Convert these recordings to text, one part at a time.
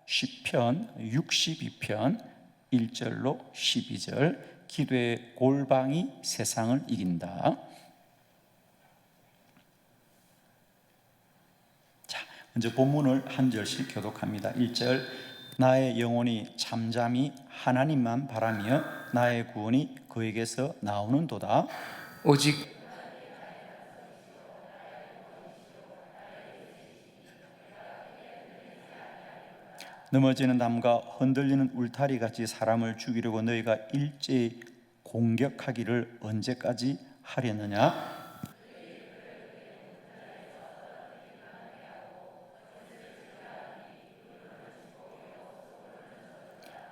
시편 62편 1절로 12절, 기도의 골방이 세상을 이긴다. 자, 먼저 본문을 한 절씩 교독합니다. 1절, 나의 영혼이 잠잠히 하나님만 바라며 나의 구원이 그에게서 나오는도다. 오직 넘어지는 담과 흔들리는 울타리 같이 사람을 죽이려고 너희가 일제히 공격하기를 언제까지 하려느냐?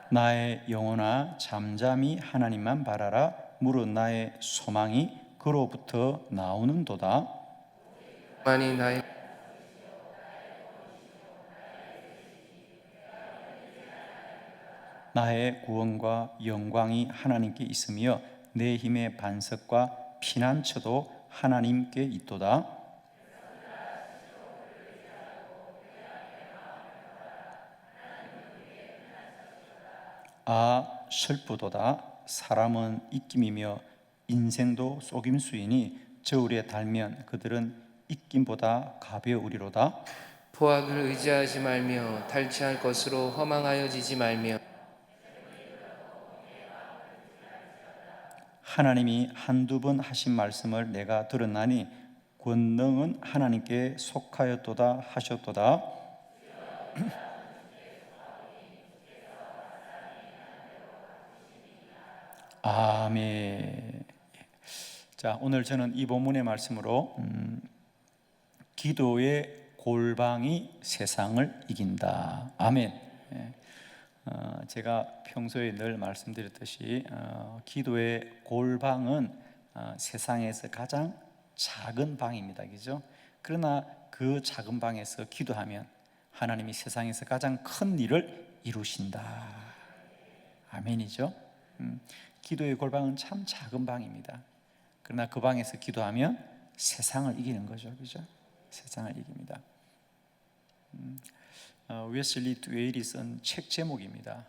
나의 영혼아 잠잠히 하나님만 바라라. 무릇 나의 소망이 그로부터 나오는도다. 만이 나의 나의 구원과 영광이 하나님께 있으며 내 힘의 반석과 피난처도 하나님께 있도다. 아 슬프도다. 사람은 입김이며 인생도 속임수이니 저울에 달면 그들은 입김보다 가벼우리로다. 포악을 의지하지 말며 탈취할 것으로 허망하여지지 말며 하나님이 한두 번 하신 말씀을 내가 들었나니 권능은 하나님께 속하였도다 하셨도다. 아멘. 자, 오늘 저는 이 본문의 말씀으로 기도의 골방이 세상을 이긴다. 아멘. 제가 평소에 늘 말씀드렸듯이 기도의 골방은 세상에서 가장 작은 방입니다. 그죠? 그러나 그 작은 방에서 기도하면 하나님이 세상에서 가장 큰 일을 이루신다. 아멘이죠? 기도의 골방은 참 작은 방입니다. 그러나 그 방에서 기도하면 세상을 이기는 거죠. 그죠? 세상을 이깁니다. 웨슬리 듀에일이 쓴 책 제목입니다.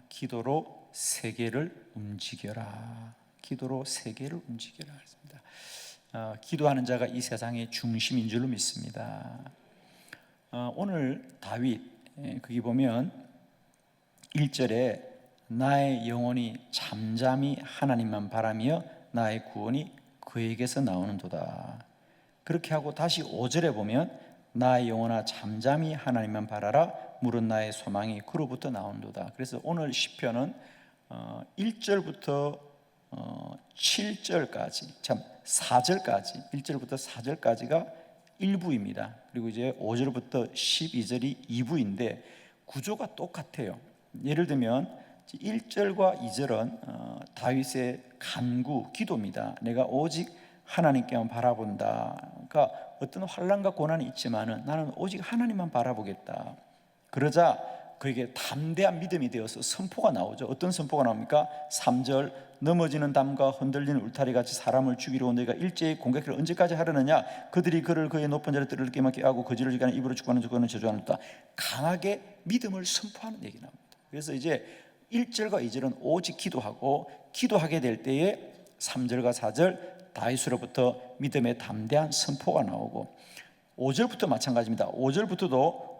기도로 세계를 움직여라. 기도로 세계를 움직여라 했습니다. 기도하는 자가 이 세상의 중심인 줄로 믿습니다. 오늘 다윗 거기 보면 1절에 나의 영혼이 잠잠히 하나님만 바라며 나의 구원이 그에게서 나오는도다. 그렇게 하고 다시 5절에 보면 나의 영혼아 잠잠히 하나님만 바라라. 무릇 나의 소망이 그로부터 나오는도다. 그래서 오늘 시편은 1절부터 7절까지, 참 4절까지, 1절부터 4절까지가 1부입니다. 그리고 이제 5절부터 12절이 2부인데 구조가 똑같아요. 예를 들면 1절과 2절은 다윗의 간구, 기도입니다. 내가 오직 하나님께만 바라본다. 그러니까 어떤 환난과 고난이 있지만은 나는 오직 하나님만 바라보겠다. 그러자 그에게 담대한 믿음이 되어서 선포가 나오죠. 어떤 선포가 나옵니까? 3절, 넘어지는 담과 흔들리는 울타리 같이 사람을 죽이려 온 너희가 일제히 공격을 언제까지 하려느냐? 그들이 그를 그의 높은 자리에 들게 맞게 하고 거지를 지가는 입으로 죽어하는 죽어는 저주하는다. 강하게 믿음을 선포하는 얘기 나옵니다. 그래서 이제 1절과 2절은 오직 기도하고, 기도하게 될 때에 3절과 4절 다윗으로부터 믿음의 담대한 선포가 나오고, 5절부터 마찬가지입니다. 5절부터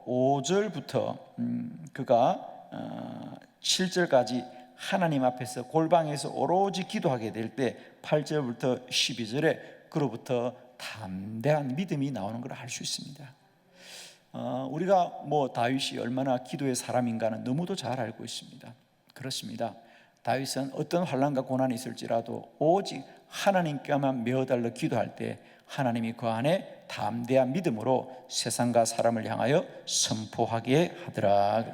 그가 7절까지 하나님 앞에서 골방에서 오로지 기도하게 될 때 8절부터 12절에 그로부터 담대한 믿음이 나오는 걸 알 수 있습니다. 우리가 다윗이 얼마나 기도의 사람인가는 너무도 잘 알고 있습니다. 그렇습니다. 다윗은 어떤 환난과 고난이 있을지라도 오직 하나님께만 메어달러 기도할 때 하나님이 그 안에 담대한 믿음으로 세상과 사람을 향하여 선포하게 하더라.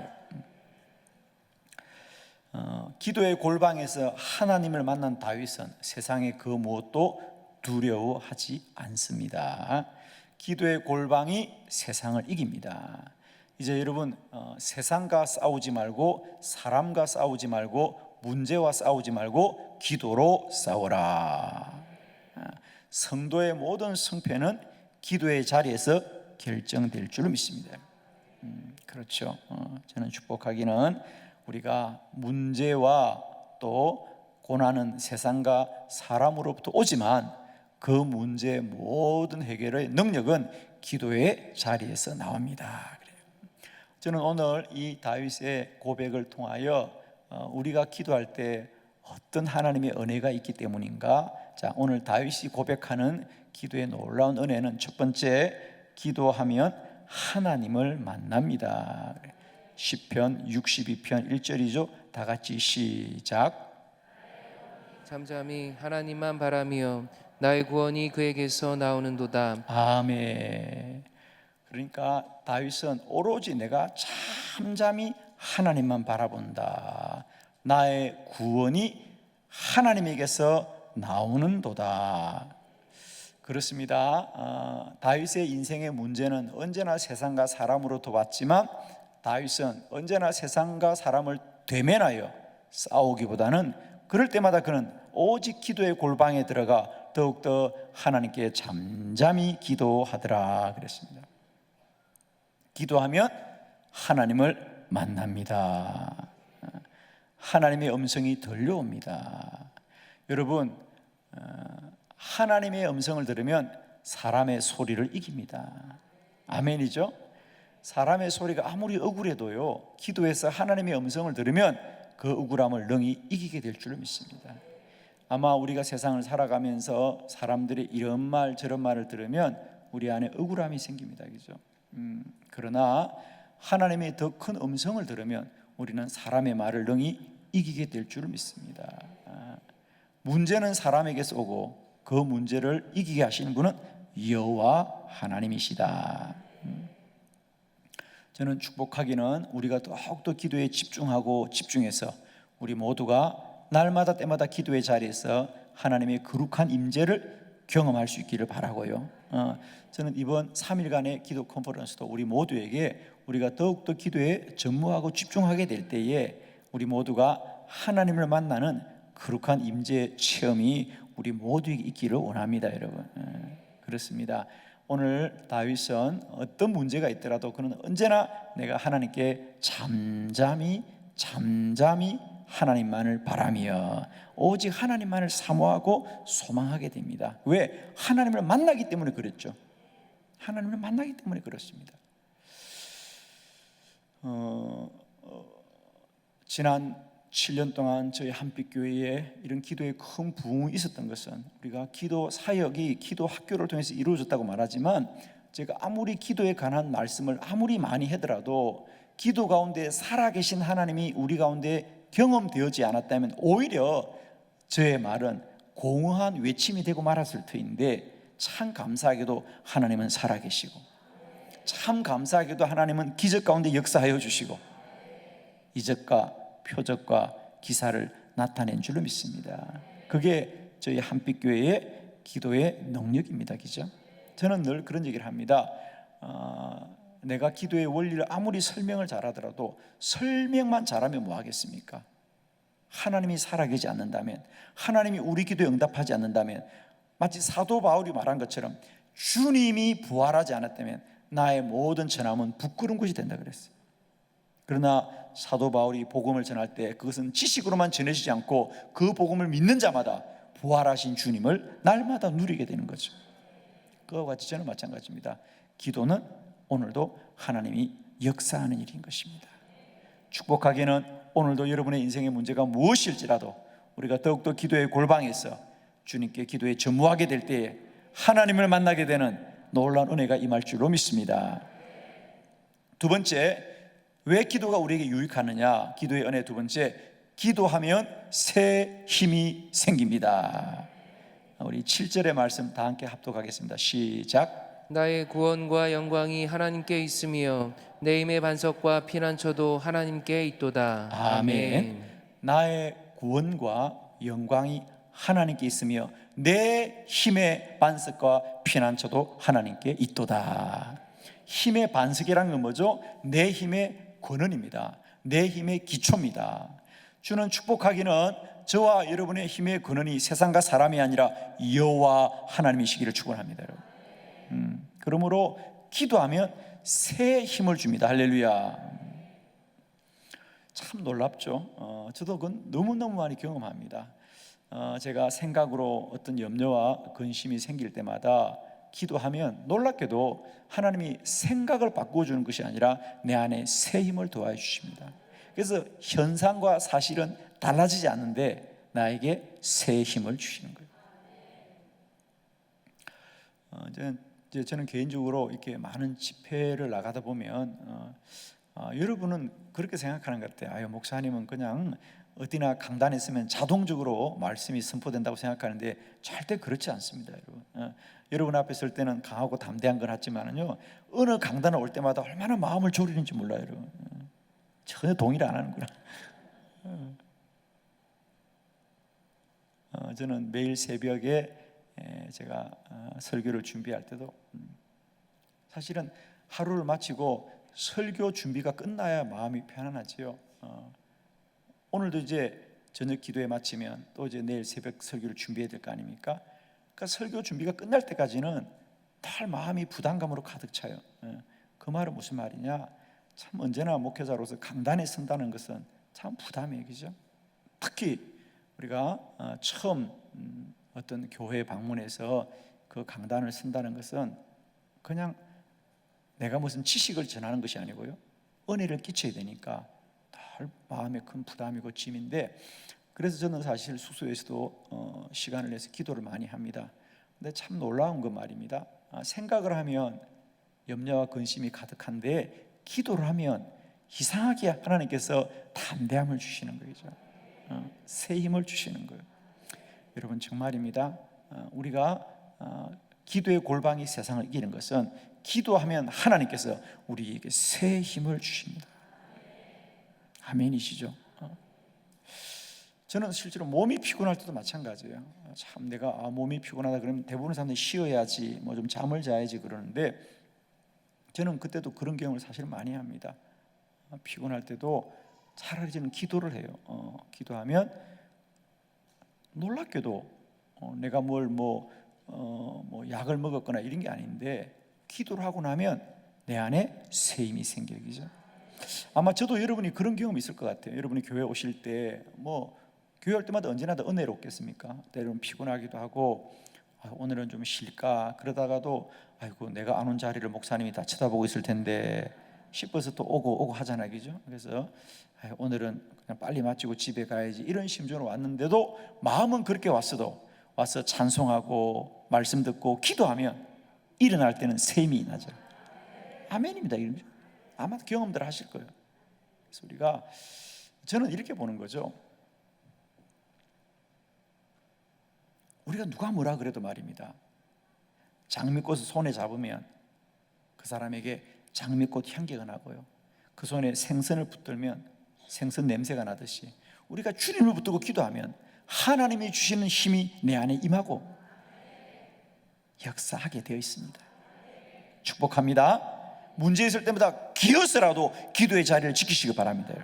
기도의 골방에서 하나님을 만난 다윗은 세상의 그 무엇도 두려워하지 않습니다. 기도의 골방이 세상을 이깁니다. 이제 여러분, 세상과 싸우지 말고, 사람과 싸우지 말고, 문제와 싸우지 말고 기도로 싸워라. 성도의 모든 승패는 기도의 자리에서 결정될 줄 믿습니다. 그렇죠. 저는 축복하기는 우리가 문제와 또 고난은 세상과 사람으로부터 오지만 그 문제의 모든 해결의 능력은 기도의 자리에서 나옵니다. 그래요. 저는 오늘 이 다윗의 고백을 통하여 우리가 기도할 때 어떤 하나님의 은혜가 있기 때문인가? 자, 오늘 다윗이 고백하는 기도의 놀라운 은혜는 첫 번째, 기도하면 하나님을 만납니다. 시편 62편 1절이죠. 다 같이 시작. 잠잠히 하나님만 바라며 나의 구원이 그에게서 나오는도다. 아멘. 그러니까 다윗은 오로지 내가 잠잠히 하나님만 바라본다. 나의 구원이 하나님에게서 나오는도다. 그렇습니다. 다윗의 인생의 문제는 언제나 세상과 사람으로부터 왔지만 다윗은 언제나 세상과 사람을 대면하여 싸우기보다는 그럴 때마다 그는 오직 기도의 골방에 들어가 더욱더 하나님께 잠잠히 기도하더라 그랬습니다. 기도하면 하나님을 만납니다. 하나님의 음성이 들려옵니다. 여러분, 하나님의 음성을 들으면 사람의 소리를 이깁니다. 아멘이죠? 사람의 소리가 아무리 억울해도요, 기도해서 하나님의 음성을 들으면 그 억울함을 능히 이기게 될 줄 믿습니다. 아마 우리가 세상을 살아가면서 사람들이 이런 말 저런 말을 들으면 우리 안에 억울함이 생깁니다. 그죠? 그러나 하나님의 더 큰 음성을 들으면 우리는 사람의 말을 능히 이기게 될 줄 믿습니다. 문제는 사람에게서 오고 그 문제를 이기게 하시는 분은 여호와 하나님이시다. 저는 축복하기는 우리가 더욱더 기도에 집중하고 집중해서 우리 모두가 날마다 때마다 기도의 자리에서 하나님의 거룩한 임재를 경험할 수 있기를 바라고요. 저는 이번 3일간의 기도 컨퍼런스도 우리 모두에게 우리가 더욱더 기도에 전무하고 집중하게 될 때에 우리 모두가 하나님을 만나는 거룩한 임재 체험이 우리 모두에게 있기를 원합니다. 여러분, 그렇습니다. 오늘 다윗은 어떤 문제가 있더라도 그는 언제나 내가 하나님께 잠잠히 하나님만을 바라며 오직 하나님만을 사모하고 소망하게 됩니다. 왜? 하나님을 만나기 때문에 그랬죠. 하나님을 만나기 때문에 그렇습니다. 지난 7년 동안 저희 한빛교회에 이런 기도에 큰 부흥이 있었던 것은 우리가 기도 사역이 기도 학교를 통해서 이루어졌다고 말하지만 제가 아무리 기도에 관한 말씀을 아무리 많이 하더라도 기도 가운데 살아계신 하나님이 우리 가운데 경험되어지지 않았다면 오히려 저의 말은 공허한 외침이 되고 말았을 터인데 참 감사하게도 하나님은 살아계시고 참 감사하게도 하나님은 기적 가운데 역사하여 주시고 이적과 표적과 기사를 나타낸 줄로 믿습니다. 그게 저희 한빛교회의 기도의 능력입니다. 그죠? 저는 늘 그런 얘기를 합니다. 내가 기도의 원리를 아무리 설명을 잘하더라도 설명만 잘하면 뭐 하겠습니까? 하나님이 살아계지 않는다면, 하나님이 우리 기도에 응답하지 않는다면, 마치 사도 바울이 말한 것처럼 주님이 부활하지 않았다면 나의 모든 전함은 부끄러운 것이 된다 그랬어요. 그러나 사도 바울이 복음을 전할 때 그것은 지식으로만 전해지지 않고 그 복음을 믿는 자마다 부활하신 주님을 날마다 누리게 되는 거죠. 그와 같이 저는 마찬가지입니다. 기도는 오늘도 하나님이 역사하는 일인 것입니다. 축복하기는 오늘도 여러분의 인생의 문제가 무엇일지라도 우리가 더욱더 기도의 골방에서 주님께 기도에 전무하게 될 때에 하나님을 만나게 되는 놀라운 은혜가 임할 줄로 믿습니다. 두 번째, 왜 기도가 우리에게 유익하느냐? 기도의 은혜 두 번째, 기도하면 새 힘이 생깁니다. 우리 7절의 말씀 다 함께 합독하겠습니다. 시작. 나의 구원과 영광이 하나님께 있으며 내 힘의 반석과 피난처도 하나님께 있도다. 아멘. 나의 구원과 영광이 하나님께 있으며 내 힘의 반석과 피난처도 하나님께 있도다. 힘의 반석이라는 건 뭐죠? 내 힘의 근원입니다. 내 힘의 기초입니다. 주는 축복하기는 저와 여러분의 힘의 근원이 세상과 사람이 아니라 여호와 하나님이시기를 축원합니다. 여러분. 그러므로 기도하면 새 힘을 줍니다. 할렐루야. 참 놀랍죠. 저도 그건 너무너무 많이 경험합니다. 제가 생각으로 어떤 염려와 근심이 생길 때마다 기도하면 놀랍게도 하나님이 생각을 바꿔주는 것이 아니라 내 안에 새 힘을 더해 주십니다. 그래서 현상과 사실은 달라지지 않는데 나에게 새 힘을 주시는 거예요. 저는 개인적으로 이렇게 많은 집회를 나가다 보면 여러분은 그렇게 생각하는 것 같아요. 목사님은 그냥 어디나 강단에 있으면 자동적으로 말씀이 선포된다고 생각하는데 절대 그렇지 않습니다, 여러분. 여러분 앞에 설 때는 강하고 담대한 건 같지만은요, 어느 강단에 올 때마다 얼마나 마음을 졸이는지 몰라요, 여러분. 전혀 동의를 안 하는구나. 저는 매일 새벽에 제가 설교를 준비할 때도 사실은 하루를 마치고 설교 준비가 끝나야 마음이 편안하지요. 오늘도 이제 저녁 기도에 마치면 또 이제 내일 새벽 설교를 준비해야 될 거 아닙니까? 그러니까 설교 준비가 끝날 때까지는 늘 마음이 부담감으로 가득 차요. 그 말은 무슨 말이냐? 참 언제나 목회자로서 강단에 선다는 것은 참 부담이에요, 그죠? 특히 우리가 처음 어떤 교회 방문해서 그 강단을 선다는 것은 그냥 내가 무슨 지식을 전하는 것이 아니고요, 은혜를 끼쳐야 되니까 늘 마음에 큰 부담이고 짐인데, 그래서 저는 사실 숙소에서도 시간을 내서 기도를 많이 합니다. 근데 참 놀라운 건 말입니다. 생각을 하면 염려와 근심이 가득한데 기도를 하면 이상하게 하나님께서 담대함을 주시는 거죠. 새 힘을 주시는 거예요. 여러분 정말입니다. 우리가 기도의 골방이 세상을 이기는 것은 기도하면 하나님께서 우리에게 새 힘을 주십니다. 아멘이시죠? 저는 실제로 몸이 피곤할 때도 마찬가지예요. 참 내가 몸이 피곤하다 그러면 대부분 사람들이 쉬어야지, 뭐 좀 잠을 자야지 그러는데, 저는 그때도 그런 경험을 사실 많이 합니다. 피곤할 때도 차라리 저는 기도를 해요. 기도하면 놀랍게도 내가 뭐 약을 먹었거나 이런 게 아닌데 기도를 하고 나면 내 안에 새 힘이 생겨요, 그죠? 아마 저도 여러분이 그런 경험이 있을 것 같아요. 여러분이 교회 오실 때 교회 올 때마다 언제나 다 은혜롭겠습니까? 때로는 피곤하기도 하고 오늘은 좀 쉴까 그러다가도 아이고 내가 안 온 자리를 목사님이 다 쳐다보고 있을 텐데 싶어서 또 오고 하잖아요, 그죠? 그래서 오늘은 그냥 빨리 마치고 집에 가야지 이런 심정으로 왔는데도 마음은 그렇게 와서 찬송하고 말씀 듣고 기도하면 일어날 때는 새 힘이 나죠. 아멘입니다. 아마 경험들 하실 거예요. 그래서 저는 이렇게 보는 거죠. 우리가 누가 뭐라 그래도 말입니다, 장미꽃을 손에 잡으면 그 사람에게 장미꽃 향기가 나고요, 그 손에 생선을 붙들면 생선 냄새가 나듯이 우리가 주님을 붙들고 기도하면 하나님이 주시는 힘이 내 안에 임하고 역사하게 되어 있습니다. 축복합니다. 문제 있을 때마다 기어서라도 기도의 자리를 지키시기 바랍니다.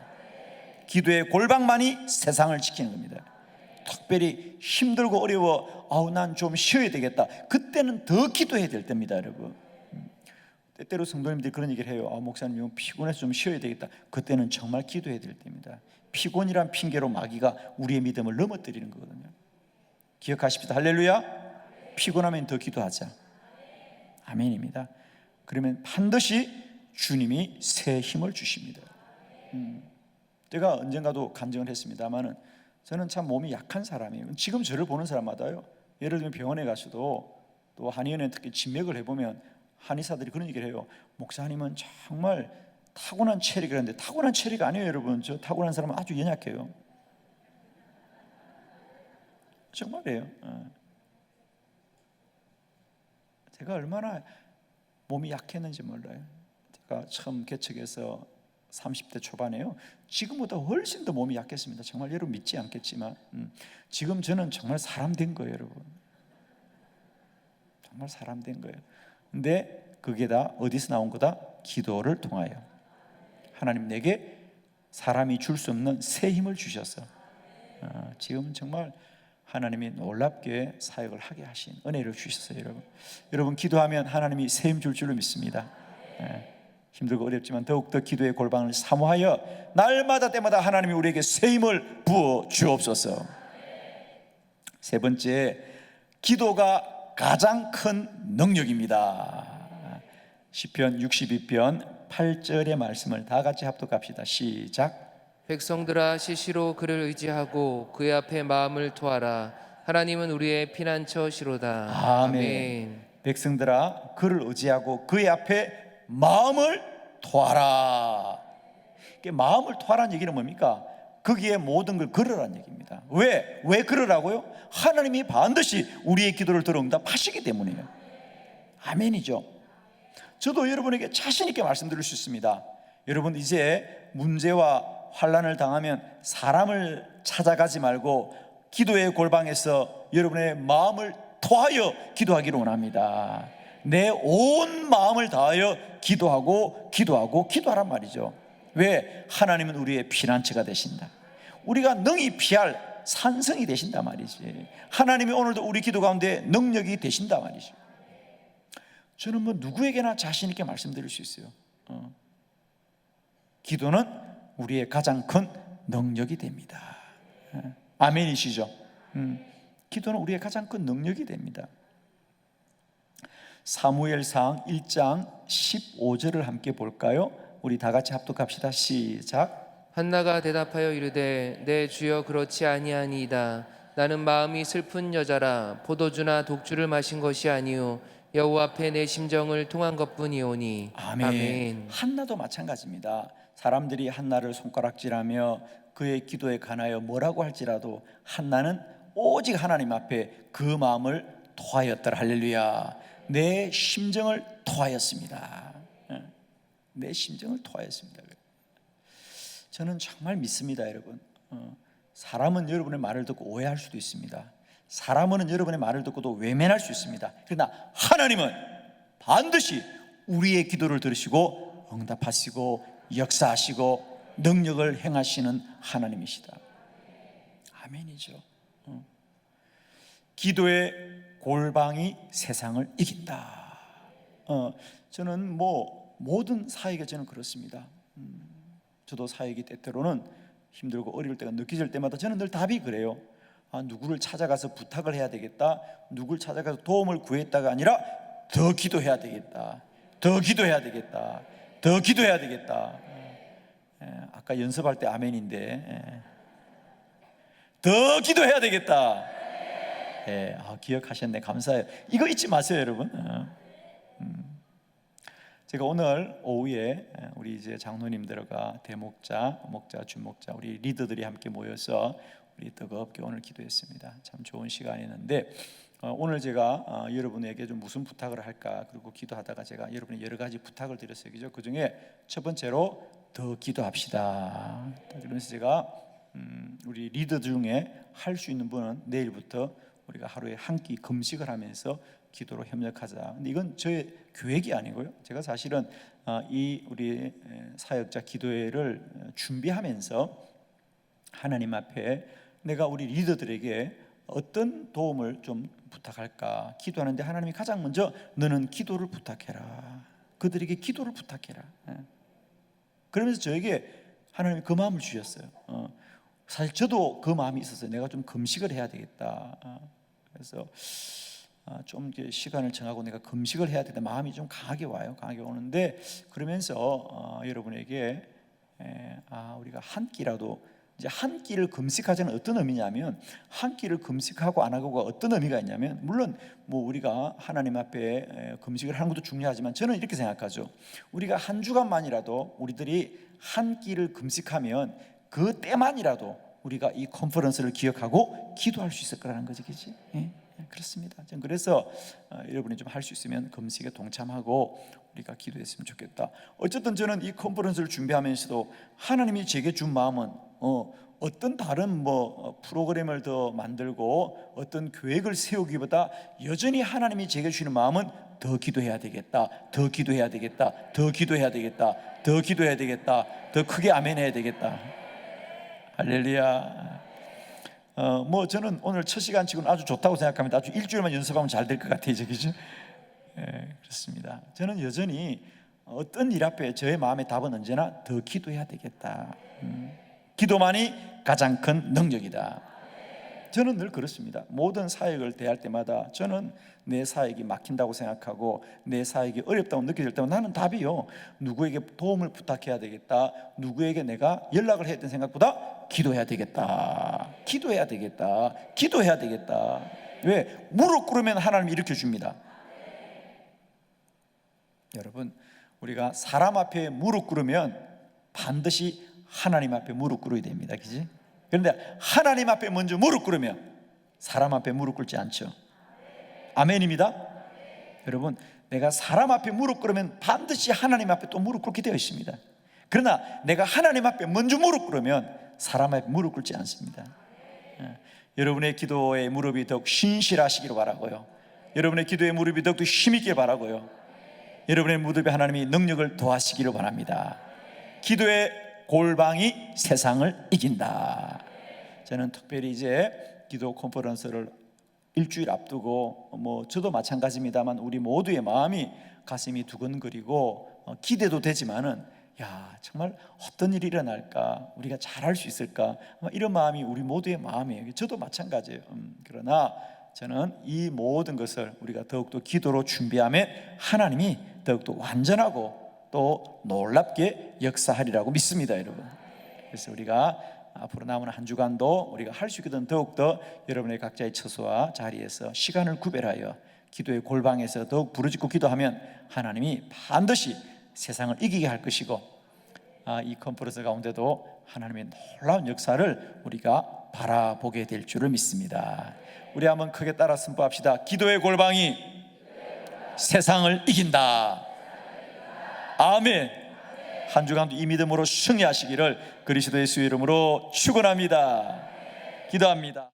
기도의 골방만이 세상을 지키는 겁니다. 특별히 힘들고 어려워 난 좀 쉬어야 되겠다, 그때는 더 기도해야 될 때입니다, 여러분. 때때로 성도님들이 그런 얘기를 해요. 목사님 피곤해서 좀 쉬어야 되겠다. 그때는 정말 기도해야 될 때입니다. 피곤이란 핑계로 마귀가 우리의 믿음을 넘어뜨리는 거거든요. 기억하십시다. 할렐루야. 피곤하면 더 기도하자. 아멘입니다. 그러면 반드시 주님이 새 힘을 주십니다. 제가 언젠가도 간증을 했습니다만은 저는 참 몸이 약한 사람이에요. 지금 저를 보는 사람마다요, 예를 들면 병원에 가서도 또 한의원에 특히 진맥을 해보면 한의사들이 그런 얘기를 해요. 목사님은 정말 타고난 체력이라는데 타고난 체력이 아니에요, 여러분. 저 타고난 사람은 아주 연약해요. 정말이에요. 제가 얼마나 몸이 약했는지 몰라요. 제가 처음 개척해서 30대 초반에요, 지금보다 훨씬 더 몸이 약했습니다. 정말 여러분 믿지 않겠지만 지금 저는 정말 사람 된 거예요, 여러분. 정말 사람 된 거예요. 근데 그게 다 어디서 나온 거다? 기도를 통하여 하나님 내게 사람이 줄 수 없는 새 힘을 주셔서 지금 정말 하나님이 놀랍게 사역을 하게 하신 은혜를 주셨어요. 여러분 기도하면 하나님이 새 힘 줄 줄로 믿습니다. 힘들고 어렵지만 더욱더 기도의 골방을 사모하여 날마다 때마다 하나님이 우리에게 새 힘을 부어 주옵소서. 세 번째, 기도가 가장 큰 능력입니다. 시편 62편 8절의 말씀을 다 같이 합독합시다. 시작. 백성들아 시시로 그를 의지하고 그의 앞에 마음을 토하라. 하나님은 우리의 피난처시로다. 아멘. 백성들아 그를 의지하고 그의 앞에 마음을 토하라. 마음을 토하라는 얘기는 뭡니까? 거기에 모든 걸 걸으라는 얘기입니다. 왜 걸으라고요? 하나님이 반드시 우리의 기도를 들어 응답하시기 때문이에요. 아멘이죠. 저도 여러분에게 자신 있게 말씀드릴 수 있습니다. 여러분 이제 문제와 환난을 당하면 사람을 찾아가지 말고 기도의 골방에서 여러분의 마음을 토하여 기도하기를 원합니다. 내 온 마음을 다하여 기도하란 말이죠. 왜? 하나님은 우리의 피난처가 되신다. 우리가 능히 피할 산성이 되신다 말이지. 하나님이 오늘도 우리 기도 가운데 능력이 되신다 말이죠. 저는 뭐 누구에게나 자신 있게 말씀드릴 수 있어요. 기도는 우리의 가장 큰 능력이 됩니다. 아멘이시죠? 기도는 우리의 가장 큰 능력이 됩니다. 사무엘상 1장 15절을 함께 볼까요? 우리 다 같이 합독합시다. 시작. 한나가 대답하여 이르되 내 주여 그렇지 아니하니이다. 나는 마음이 슬픈 여자라 포도주나 독주를 마신 것이 아니요 여호와 앞에 내 심정을 통한 것뿐이오니. 아멘. 한나도 마찬가지입니다. 사람들이 한나를 손가락질하며 그의 기도에 관하여 뭐라고 할지라도 한나는 오직 하나님 앞에 그 마음을 토하였더라. 할렐루야. 내 심정을 토하였습니다. 내 심정을 토하였습니다. 저는 정말 믿습니다, 여러분. 사람은 여러분의 말을 듣고 오해할 수도 있습니다. 사람은 여러분의 말을 듣고도 외면할 수 있습니다. 그러나 하나님은 반드시 우리의 기도를 들으시고 응답하시고 역사하시고 능력을 행하시는 하나님이시다. 아멘이죠. 기도의 골방이 세상을 이긴다. 저는 모든 사역에 저는 그렇습니다. 저도 사역이 때때로는 힘들고 어려울 때가 느껴질 때마다 저는 늘 답이 그래요. 누구를 찾아가서 부탁을 해야 되겠다, 누구를 찾아가서 도움을 구했다가 아니라 더 기도해야 되겠다, 더 기도해야 되겠다, 더 기도해야 되겠다. 아까 연습할 때 아멘인데 더 기도해야 되겠다. 기억하셨네. 감사해요. 이거 잊지 마세요, 여러분. 제가 오늘 오후에 우리 이제 장로님들과 대목자, 목자, 주목자, 우리 리더들이 함께 모여서 우리 뜨겁게 오늘 기도했습니다. 참 좋은 시간이었는데 오늘 제가 여러분에게 좀 무슨 부탁을 할까 그리고 기도하다가 제가 여러분이 여러 가지 부탁을 드렸어요. 그죠? 그 중에 첫 번째로 더 기도합시다. 그러면서 제가 우리 리더 중에 할 수 있는 분은 내일부터 우리가 하루에 한 끼 금식을 하면서 기도로 협력하자. 근데 이건 저의 계획이 아니고요. 제가 사실은 이 우리 사역자 기도회를 준비하면서 하나님 앞에 내가 우리 리더들에게 어떤 도움을 좀 부탁할까 기도하는데 하나님이 가장 먼저 너는 기도를 부탁해라. 그들에게 기도를 부탁해라. 그러면서 저에게 하나님이 그 마음을 주셨어요. 사실 저도 그 마음이 있었어요. 내가 좀 금식을 해야 되겠다. 그래서 좀 시간을 정하고 내가 금식을 해야 되겠다. 마음이 좀 강하게 와요. 강하게 오는데 그러면서 여러분에게 우리가 한 끼라도 이제 한 끼를 금식하자는 어떤 의미냐면 한 끼를 금식하고 안 하고가 어떤 의미가 있냐면 물론 우리가 하나님 앞에 금식을 하는 것도 중요하지만 저는 이렇게 생각하죠. 우리가 한 주간만이라도 우리들이 한 끼를 금식하면 그 때만이라도 우리가 이 컨퍼런스를 기억하고 기도할 수 있을 거라는 거지, 그렇지? 그렇습니다. 저는 그래서 여러분이 좀 할 수 있으면 금식에 동참하고 우리가 기도했으면 좋겠다. 어쨌든 저는 이 컨퍼런스를 준비하면서도 하나님이 제게 준 마음은 어떤 다른 프로그램을 더 만들고 어떤 계획을 세우기보다 여전히 하나님이 제게 주시는 마음은 더 기도해야 되겠다, 더 기도해야 되겠다, 더 기도해야 되겠다, 더 기도해야 되겠다, 더 크게 아멘 해야 되겠다. 할렐루야. 저는 오늘 첫 시간 치고는 아주 좋다고 생각합니다. 아주 일주일만 연습하면 잘 될 것 같아요, 그죠? 그렇습니다. 저는 여전히 어떤 일 앞에 저의 마음의 답은 언제나 더 기도해야 되겠다. 기도만이 가장 큰 능력이다. 저는 늘 그렇습니다. 모든 사역을 대할 때마다 저는 내 사역이 막힌다고 생각하고 내 사역이 어렵다고 느껴질 때마다 나는 답이요, 누구에게 도움을 부탁해야 되겠다, 누구에게 내가 연락을 해야 되는 생각보다 기도해야 되겠다, 기도해야 되겠다, 기도해야 되겠다. 왜? 무릎 꿇으면 하나님이 일으켜 줍니다. 여러분, 우리가 사람 앞에 무릎 꿇으면 반드시 하나님 앞에 무릎 꿇어야 됩니다. 그지? 그런데 하나님 앞에 먼저 무릎 꿇으면 사람 앞에 무릎 꿇지 않죠. 아멘입니다. 여러분, 내가 사람 앞에 무릎 꿇으면 반드시 하나님 앞에 또 무릎 꿇게 되어 있습니다. 그러나 내가 하나님 앞에 먼저 무릎 꿇으면 사람 앞에 무릎 꿇지 않습니다. 여러분의 기도의 무릎이 더욱 신실하시기를 바라고요, 여러분의 기도의 무릎이 더욱 힘있길 바라고요, 여러분의 무릎에 하나님이 능력을 더하시기를 바랍니다. 기도의 골방이 세상을 이긴다. 저는 특별히 이제 기도 컨퍼런스를 일주일 앞두고 저도 마찬가지입니다만 우리 모두의 마음이 가슴이 두근거리고 기대도 되지만은 정말 어떤 일이 일어날까, 우리가 잘할 수 있을까, 이런 마음이 우리 모두의 마음이에요. 저도 마찬가지예요. 그러나 저는 이 모든 것을 우리가 더욱더 기도로 준비하면 하나님이 더욱더 완전하고 또 놀랍게 역사하리라고 믿습니다, 여러분. 그래서 우리가 앞으로 남은 한 주간도 우리가 할 수 있거든 더욱더 여러분의 각자의 처소와 자리에서 시간을 구별하여 기도의 골방에서 더욱 부르짖고 기도하면 하나님이 반드시 세상을 이기게 할 것이고, 이 컨퍼런스 가운데도 하나님의 놀라운 역사를 우리가 바라보게 될 줄을 믿습니다. 우리 한번 크게 따라 선포합시다. 기도의 골방이 세상을 이긴다. 아멘. 한 주간도 이 믿음으로 승리하시기를 그리스도 예수의 이름으로 축원합니다. 기도합니다.